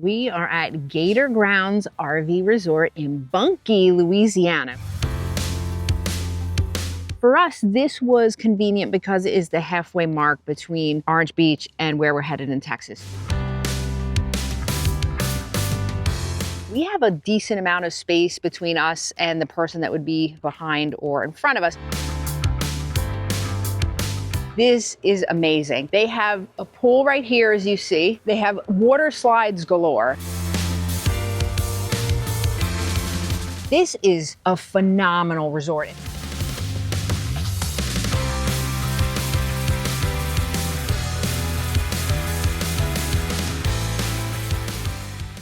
We are at Gator Grounds RV Resort in Bunkie, Louisiana. For us, this was convenient because it is the halfway mark between Orange Beach and where we're headed in Texas. We have a decent amount of space between us and the person that would be behind or in front of us. This is amazing. They have a pool right here, as you see. They have water slides galore. This is a phenomenal resort.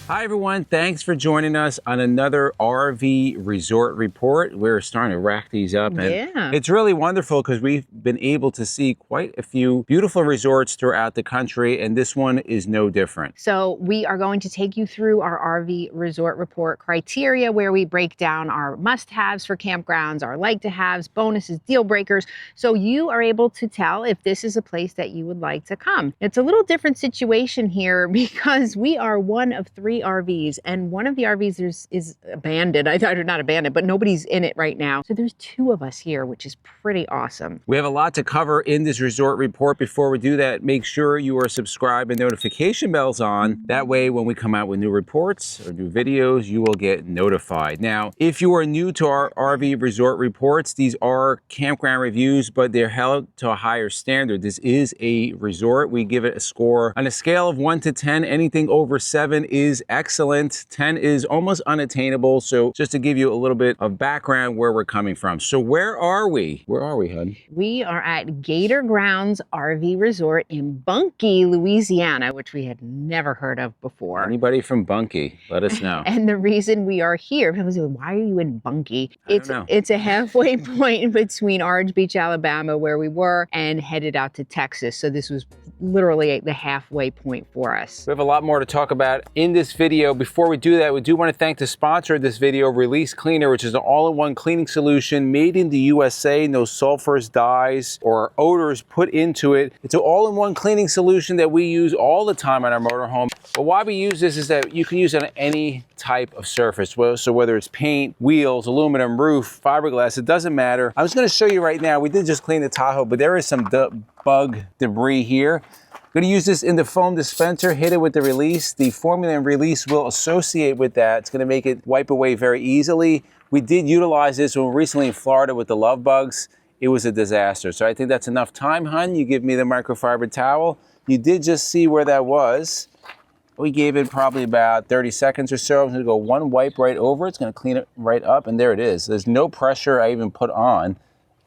Hi everyone, thanks for joining us on another RV Resort Report. We're starting to rack these up and it's really wonderful because we've been able to see quite a few beautiful resorts throughout the country, and this one is no different. So we are going to take you through our RV Resort Report criteria, where we break down our must-haves for campgrounds, our like-to-haves, bonuses, deal breakers, so you are able to tell if this is a place that you would like to come. It's a little different situation here because we are one of 3 RVs, and one of the RVs is abandoned. Or not abandoned, but nobody's in it right now. So there's 2 of us here, which is pretty awesome. We have a lot to cover in this resort report. Before we do that, make sure you are subscribed and notification bells on. That way, when we come out with new reports or new videos, you will get notified. Now, if you are new to our RV resort reports, these are campground reviews, but they're held to a higher standard. This is a resort. We give it a score on a scale of 1 to 10. Anything over 7 is excellent. 10 is almost unattainable. So just to give you a little bit of background where we're coming from. So where are we? Where are we, hun? We are at Gator Grounds RV Resort in Bunkie, Louisiana, which we had never heard of before. Anybody from Bunkie, let us know. And the reason we are here, people say, why are you in Bunkie? It's a halfway point between Orange Beach, Alabama, where we were, and headed out to Texas. So this was literally the halfway point for us. We have a lot more to talk about in this video. Before we do that, we do want to thank the sponsor of this video, Release Cleaner, which is an all-in-one cleaning solution made in the USA. No sulfurs, dyes, or odors put into it. It's an all-in-one cleaning solution that we use all the time on our motorhome. But why we use this is that you can use it on any type of surface. So whether it's paint, wheels, aluminum, roof, fiberglass, it doesn't matter. I'm just going to show you right now. We did just clean the Tahoe, but there is some bug debris here. I'm going to use this in the foam dispenser, hit it with the release. The formula and release will associate with that. It's going to make it wipe away very easily. We did utilize this when we were recently in Florida with the love bugs. It was a disaster. So I think that's enough time, hun. You give me the microfiber towel. You did just see where that was. We gave it probably about 30 seconds or so. I'm going to go one wipe right over. It's going to clean it right up, and there it is. There's no pressure I even put on,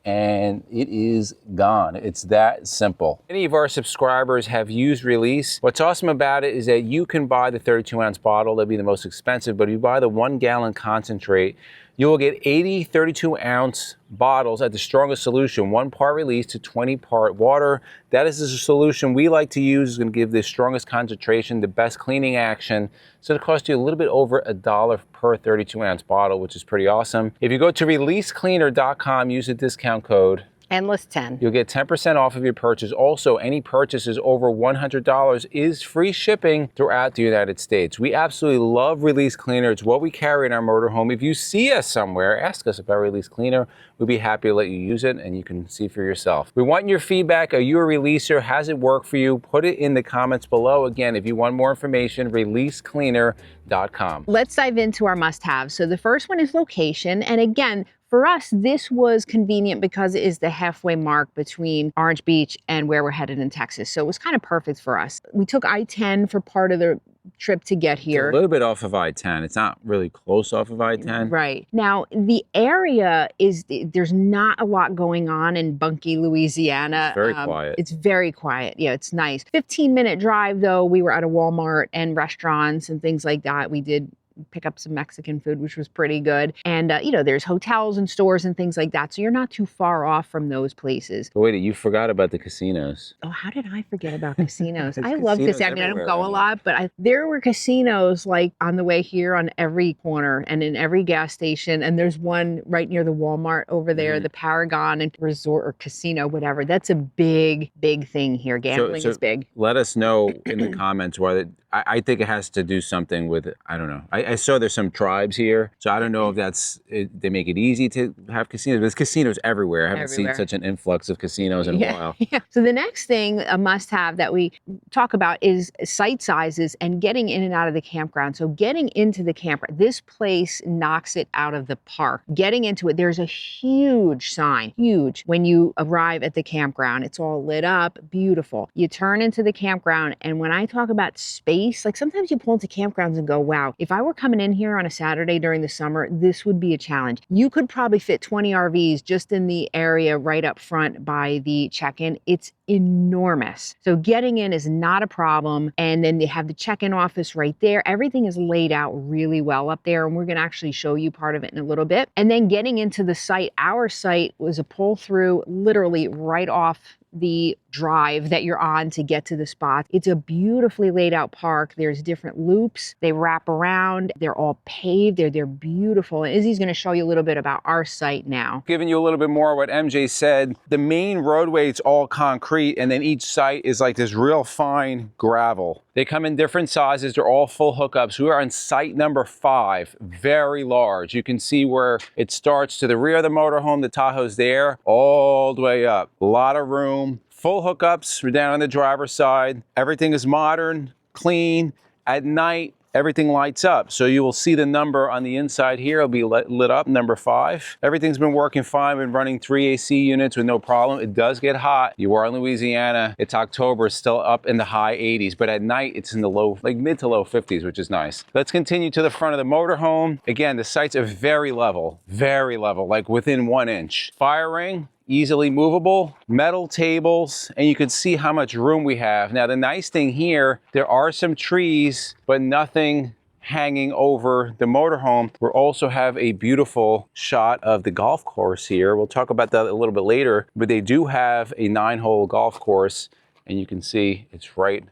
and it is gone. It's that simple. Many of our subscribers have used Release. What's awesome about it is that you can buy the 32-ounce bottle. That'll be the most expensive, but if you buy the 1-gallon concentrate, you will get 80 32-ounce bottles at the strongest solution, 1 part release to 20 part water. That is the solution we like to use. It's going to give the strongest concentration, the best cleaning action. So it costs you a little bit over $1 per 32-ounce bottle, which is pretty awesome. If you go to releasecleaner.com, use the discount code Endless10. You'll get 10% off of your purchase. Also, any purchases over $100 is free shipping throughout the United States. We absolutely love Release Cleaner. It's what we carry in our motorhome. If you see us somewhere, ask us about Release Cleaner. We'd be happy to let you use it, and you can see for yourself. We want your feedback. Are you a releaser? Has it worked for you? Put it in the comments below. Again, if you want more information, releasecleaner.com. Let's dive into our must-haves. So the first one is location. And again, for us, this was convenient because it is the halfway mark between Orange Beach and where we're headed in Texas. So it was kind of perfect for us. We took I-10 for part of the trip to get here. It's a little bit off of I-10. It's not really close off of I-10. Right. Now, the area there's not a lot going on in Bunkie, Louisiana. It's very quiet. It's very quiet. Yeah, it's nice. 15-minute drive, though. We were at a Walmart and restaurants and things like that. We did pick up some Mexican food, which was pretty good. And, there's hotels and stores and things like that. So you're not too far off from those places. But wait, you forgot about the casinos. Oh, how did I forget about casinos? I love casinos. I mean, I don't go a lot, but there were casinos like on the way here on every corner and in every gas station. And there's one right near the Walmart over there, the Paragon and Resort or Casino, whatever. That's a big, big thing here. Gambling is big. Let us know in the comments whether I think it has to do something with, I don't know. I saw there's some tribes here, so I don't know if they make it easy to have casinos. There's casinos everywhere. I haven't seen such an influx of casinos in a while. Yeah. So the next thing, a must-have that we talk about is site sizes and getting in and out of the campground. So getting into the campground, this place knocks it out of the park. Getting into it, there's a huge sign, huge. When you arrive at the campground, it's all lit up, beautiful. You turn into the campground, and when I talk about space, like sometimes you pull into campgrounds and go, wow, if I were coming in here on a Saturday during the summer, this would be a challenge. You could probably fit 20 RVs just in the area right up front by the check-in. It's enormous. So getting in is not a problem. And then they have the check-in office right there. Everything is laid out really well up there. And we're going to actually show you part of it in a little bit. And then getting into the site, our site was a pull through literally right off the drive that you're on to get to the spot. It's a beautifully laid out park. There's different loops. They wrap around. They're all paved. They're beautiful. And Izzy's going to show you a little bit about our site now. Giving you a little bit more of what MJ said. The main roadway, it's all concrete, and then each site is like this real fine gravel. They come in different sizes. They're all full hookups. We are on site number 5, very large. You can see where it starts to the rear of the motorhome. The Tahoe's there, all the way up. A lot of room. Full hookups. We're down on the driver's side. Everything is modern, clean. At night, everything lights up. So you will see the number on the inside here. It'll be lit up, number 5. Everything's been working fine. Been running 3 AC units with no problem. It does get hot. You are in Louisiana. It's October, still up in the high 80s. But at night, it's in the low, like mid to low 50s, which is nice. Let's continue to the front of the motorhome. Again, the sites are very level, like within 1 inch. Fire ring. Easily movable, metal tables, and you can see how much room we have. Now, the nice thing here, there are some trees, but nothing hanging over the motorhome. We also have a beautiful shot of the golf course here. We'll talk about that a little bit later, but they do have a 9-hole golf course, and you can see it's right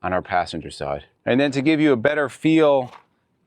on our passenger side. And then to give you a better feel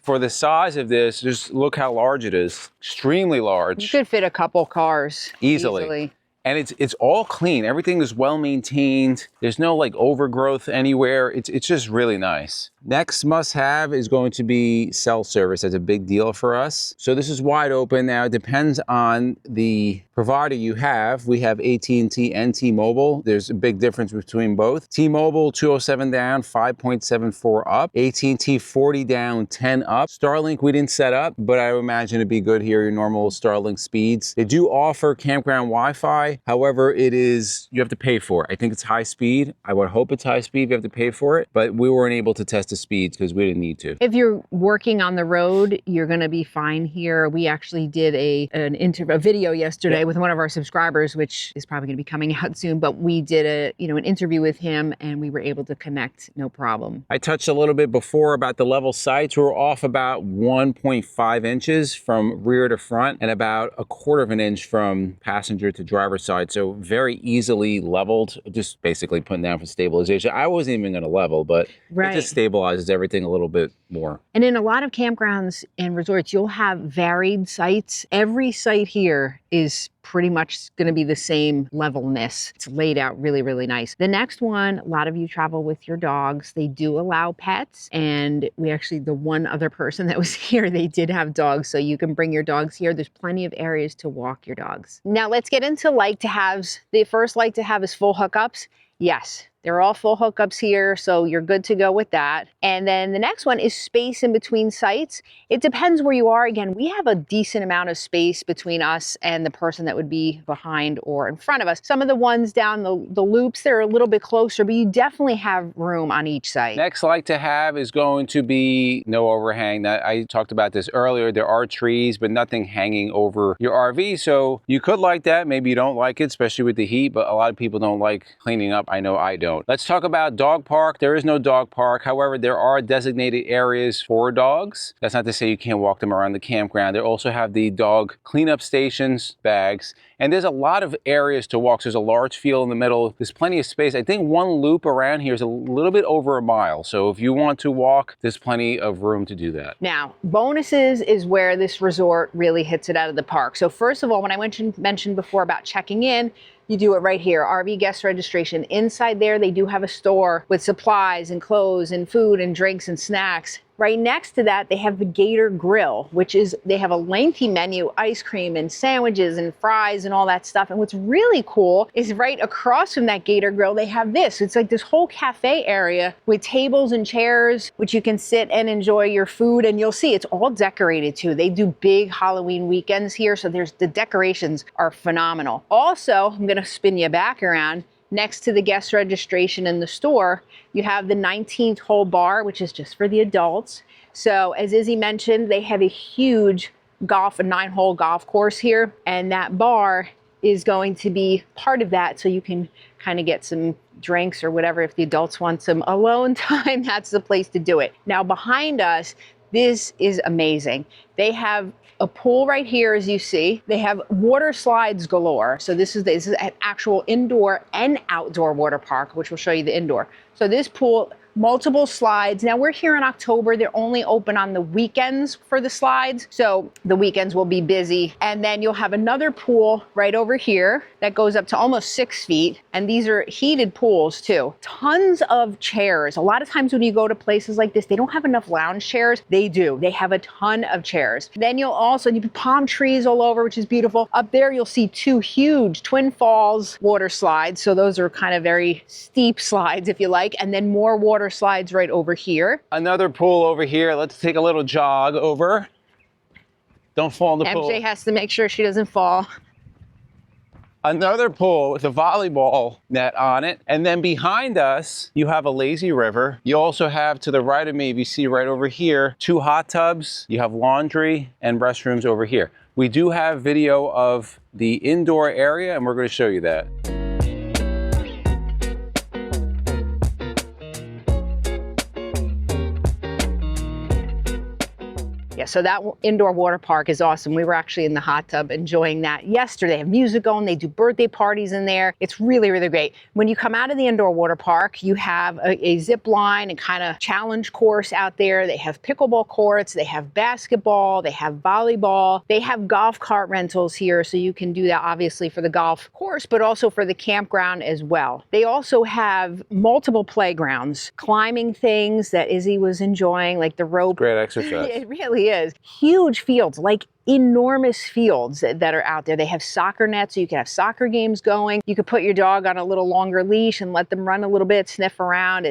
for the size of this, just look how large it is. Extremely large. You could fit a couple cars easily. And it's all clean. Everything is well maintained. There's no like overgrowth anywhere. It's just really nice. Next must have is going to be cell service. That's a big deal for us. So this is wide open. Now it depends on the provider you have. We have AT&T and T-Mobile. There's a big difference between both. T-Mobile 207 down, 5.74 up. AT&T 40 down, 10 up. Starlink we didn't set up, but I would imagine it'd be good here, your normal Starlink speeds. They do offer campground Wi-Fi. However, you have to pay for it. I think it's high speed. I would hope it's high speed. You have to pay for it, but we weren't able to test the speeds because we didn't need to. If you're working on the road, you're going to be fine here. We actually did a video yesterday with one of our subscribers, which is probably going to be coming out soon, but we did an interview with him and we were able to connect no problem. I touched a little bit before about the level sites. We're off about 1.5 inches from rear to front and about 1/4 of an inch from passenger to driver side. So very easily leveled, just basically putting down for stabilization. I wasn't even going to level, but it just stabilizes everything a little bit more. And in a lot of campgrounds and resorts, you'll have varied sites. Every site here is pretty much going to be the same levelness. It's laid out really, really nice. The next one, a lot of you travel with your dogs. They do allow pets. And the one other person that was here, they did have dogs. So you can bring your dogs here. There's plenty of areas to walk your dogs. Now let's get into like to haves. The first like to have is full hookups. Yes, they're all full hookups here, so you're good to go with that. And then the next one is space in between sites. It depends where you are. Again, we have a decent amount of space between us and the person that would be behind or in front of us. Some of the ones down the loops, they're a little bit closer, but you definitely have room on each site. Next like to have is going to be no overhang. I talked about this earlier. There are trees, but nothing hanging over your RV. So you could like that. Maybe you don't like it, especially with the heat, but a lot of people don't like cleaning up. I know I don't. Let's talk about dog park. There is no dog park. However, there are designated areas for dogs. That's not to say you can't walk them around the campground. They also have the dog cleanup stations, bags, and there's a lot of areas to walk. So there's a large field in the middle. There's plenty of space. I think one loop around here is a little bit over a mile. So if you want to walk, there's plenty of room to do that. Now, bonuses is where this resort really hits it out of the park. So first of all, when I mentioned before about checking in, you do it right here, RV guest registration. Inside there, they do have a store with supplies and clothes and food and drinks and snacks. Right next to that, they have the Gator Grill, which is, they have a lengthy menu, ice cream and sandwiches and fries and all that stuff. And what's really cool is right across from that Gator Grill, they have this. It's like this whole cafe area with tables and chairs, which you can sit and enjoy your food. And you'll see it's all decorated too. They do big Halloween weekends here. So the decorations are phenomenal. Also, I'm gonna spin you back around. Next to the guest registration in the store, you have the 19th hole bar, which is just for the adults. So as Izzy mentioned, they have a huge a 9-hole golf course here, and that bar is going to be part of that, so you can kind of get some drinks or whatever. If the adults want some alone time, that's the place to do it. Now behind us, this is amazing. They have a pool right here, as you see. They have water slides galore. So this is an actual indoor and outdoor water park, which will show you the indoor. So this pool, multiple slides. Now we're here in October. They're only open on the weekends for the slides. So the weekends will be busy. And then you'll have another pool right over here that goes up to almost 6 feet. And these are heated pools too. Tons of chairs. A lot of times when you go to places like this, they don't have enough lounge chairs. They do. They have a ton of chairs. Then you'll also, you have palm trees all over, which is beautiful. Up there, you'll see 2 huge Twin Falls water slides. So those are kind of very steep slides, if you like. And then more water slides right over here. Another pool over here. Let's take a little jog over. Don't fall in the pool. MJ has to make sure she doesn't fall. Another pool with a volleyball net on it. And then behind us, you have a lazy river. You also have, to the right of me, if you see right over here, 2 hot tubs. You have laundry and restrooms over here. We do have video of the indoor area, and we're going to show you that. Yeah, so that indoor water park is awesome. We were actually in the hot tub enjoying that yesterday. They have music going, they do birthday parties in there. It's really, really great. When you come out of the indoor water park, you have a zip line and kind of challenge course out there. They have pickleball courts, they have basketball, they have volleyball, they have golf cart rentals here. So you can do that obviously for the golf course, but also for the campground as well. They also have multiple playgrounds, climbing things that Izzy was enjoying, like the rope. Great exercise. It really is. Huge fields, like enormous fields that are out there. They have soccer nets, so you can have soccer games going. You could put your dog on a little longer leash and let them run a little bit, sniff around.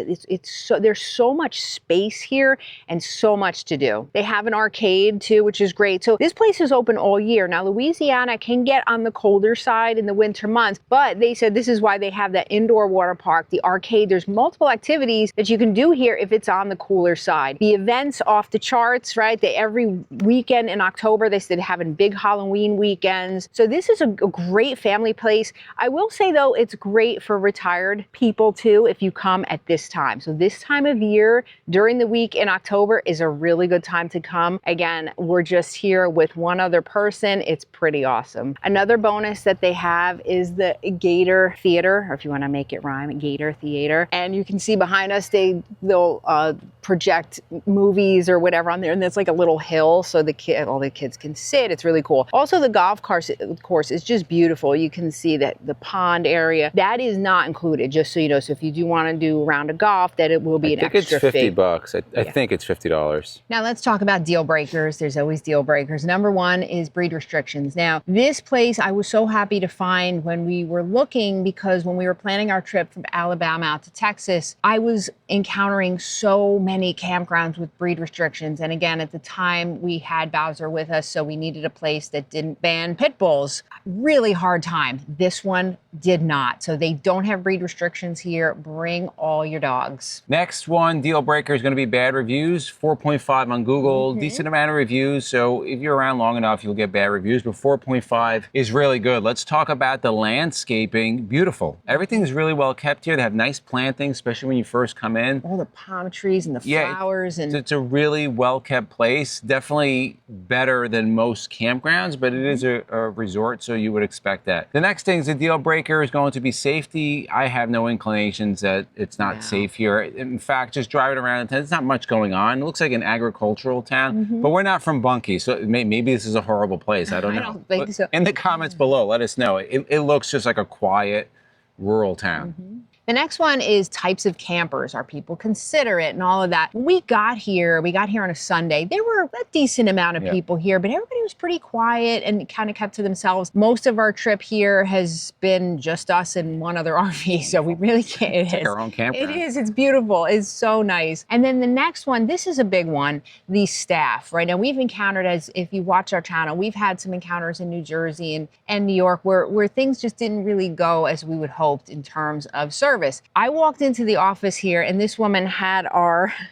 There's so much space here and so much to do. They have an arcade too, which is great. So this place is open all year. Now, Louisiana can get on the colder side in the winter months, but they said this is why they have that indoor water park, the arcade. There's multiple activities that you can do here if it's on the cooler side. The events off the charts, right? Every weekend in October, they started having big Halloween weekends. So this is a great family place. I will say though, it's great for retired people too if you come at this time. So this time of year during the week in October is a really good time to come. Again, we're just here with one other person. It's pretty awesome. Another bonus that they have is the Gator Theater, or if you want to make it rhyme, Gator Theater. And you can see behind us, they'll project movies or whatever on there, and there's like a little hill so all the kids can sit. It's really cool. Also, the golf course is just beautiful. You can see that the pond area, that is not included, just so you know. So if you do want to do a round of golf, that it will be an extra fee. I think it's $50. I think it's $50. Now let's talk about deal breakers. There's always deal breakers. Number one is breed restrictions. Now, this place I was so happy to find when we were looking, because when we were planning our trip from Alabama out to Texas, I was encountering so many campgrounds with breed restrictions. And again, at the time we had Bowser with us, so we needed a place that didn't ban pit bulls. Really hard time. This one did not. So they don't have breed restrictions here. Bring all your dogs. Next one, deal breaker, is going to be bad reviews. 4.5 on Google, decent amount of reviews. So if you're around long enough, you'll get bad reviews, but 4.5 is really good. Let's talk about the landscaping. Beautiful. Everything's really well kept here. They have nice plantings, especially when you first come in. All the palm trees and the flowers. It's a really well kept place. Definitely better than most campgrounds, but it is a resort, so you would expect that. The next thing is a deal breaker is going to be safety. I have no inclinations that it's not safe here. In fact, just driving around, there's not much going on. It looks like an agricultural town, but we're not from Bunkie, so maybe this is a horrible place. I don't know. I don't think so. In the comments below, let us know. It looks just like a quiet, rural town. The next one is types of campers. Are people considerate and all of that? When we got here on a Sunday. There were a decent amount of people here, but everybody was pretty quiet and kind of kept to themselves. Most of our trip here has been just us and one other RV, so we really can't. It's like our own campground. It is. It's beautiful. It's so nice. And then the next one, this is a big one, the staff. Right now, we've encountered, as if you watch our channel, we've had some encounters in New Jersey and New York where things just didn't really go as we would hoped in terms of service. I walked into the office here and this woman had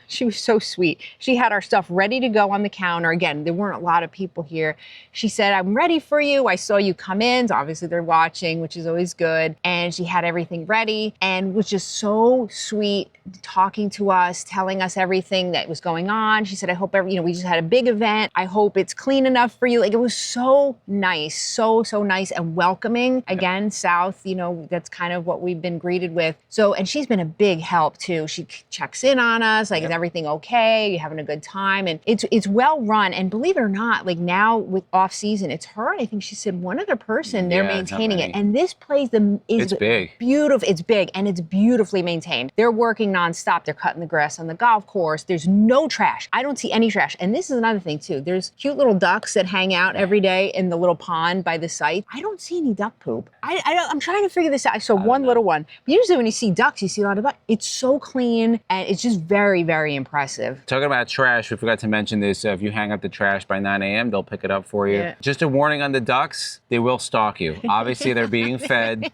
she was so sweet. She had our stuff ready to go on the counter. Again, there weren't a lot of people here. She said, "I'm ready for you. I saw you come in." So obviously they're watching, which is always good. And she had everything ready and was just so sweet, talking to us, telling us everything that was going on. She said, "I hope we just had a big event. I hope it's clean enough for you." Like, it was so nice, so nice and welcoming. Again, South, that's kind of what we've been greeted with. So, and she's been a big help too. She checks in on us, like, is everything okay? You having a good time? And it's well run. And believe it or not, like now with off season, it's her. I think she said one other person. They're maintaining it. And this place is big. Beautiful. It's big and it's beautifully maintained. They're working nonstop. They're cutting the grass on the golf course. There's no trash. I don't see any trash. And this is another thing too. There's cute little ducks that hang out every day in the little pond by the site. I don't see any duck poop. I'm trying to figure this out. I saw one little one. But usually when you see ducks, you see a lot of ducks. It's so clean and it's just very, very impressive. Talking about trash, we forgot to mention this. If you hang up the trash by 9 a.m., they'll pick it up for you. Yeah. Just a warning on the ducks, they will stalk you. Obviously, they're being fed.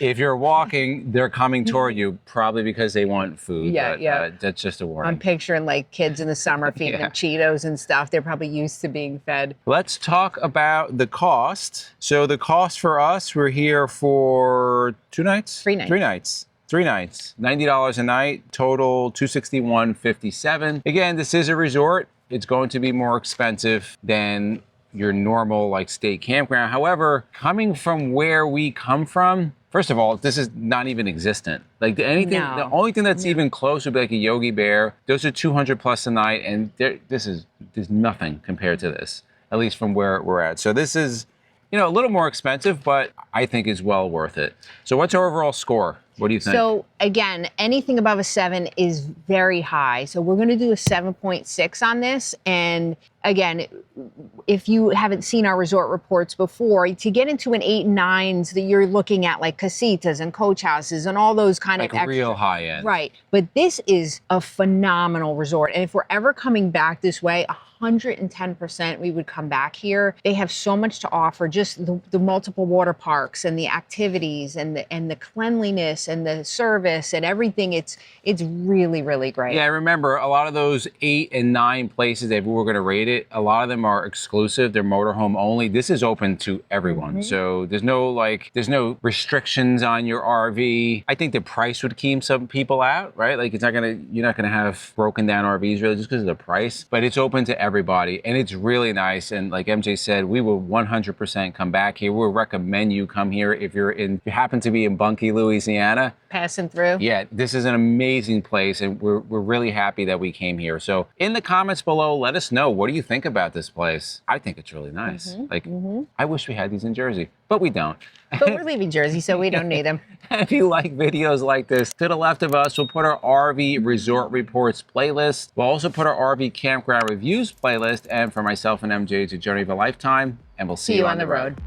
If you're walking, they're coming toward you, probably because they want food. Yeah. That's just a warning. I'm picturing like kids in the summer feeding them Cheetos and stuff. They're probably used to being fed. Let's talk about the cost. So the cost for us, we're here for 2 nights? 3 nights. 3 nights. 3 nights, $90 a night, total $261.57. Again, this is a resort. It's going to be more expensive than your normal like state campground. However, coming from where we come from, first of all, this is not even existent. Like the only thing that's even close would be like a Yogi Bear. Those are 200 plus a night, and there's nothing compared to this, at least from where we're at. So this is, a little more expensive, but I think is well worth it. So what's our overall score? What do you think? So again, anything above a 7 is very high. So we're going to do a 7.6 on this. And again, if you haven't seen our resort reports before, to get into an 8 and 9s, that you're looking at like casitas and coach houses and all those kind of extra, real high end. Right. But this is a phenomenal resort. And if we're ever coming back this way, 110% we would come back here. They have so much to offer, just the multiple water parks and the activities and the cleanliness and the service and everything. It's really, really great. Yeah, remember a lot of those 8 and 9 places, if we were going to rate it, a lot of them are exclusive. They're motorhome only. This is open to everyone. So there's no restrictions on your RV. I think the price would keep some people out, right? Like you're not gonna have broken down RVs really just because of the price, but it's open to everybody and it's really nice. And like MJ said, we will 100% come back here. We'll recommend you come here if you happen to be in Bunkie, Louisiana. Passing through. Yeah, this is an amazing place and we're really happy that we came here. So in the comments below, let us know, what do you think about this place? I think it's really nice. I wish we had these in Jersey, but we don't. But we're leaving Jersey, so we don't need them. If you like videos like this, to the left of us, we'll put our RV Resort Reports playlist. We'll also put our RV Campground Reviews playlist. And for myself and MJ, it's a journey of a lifetime, and we'll see you on the road.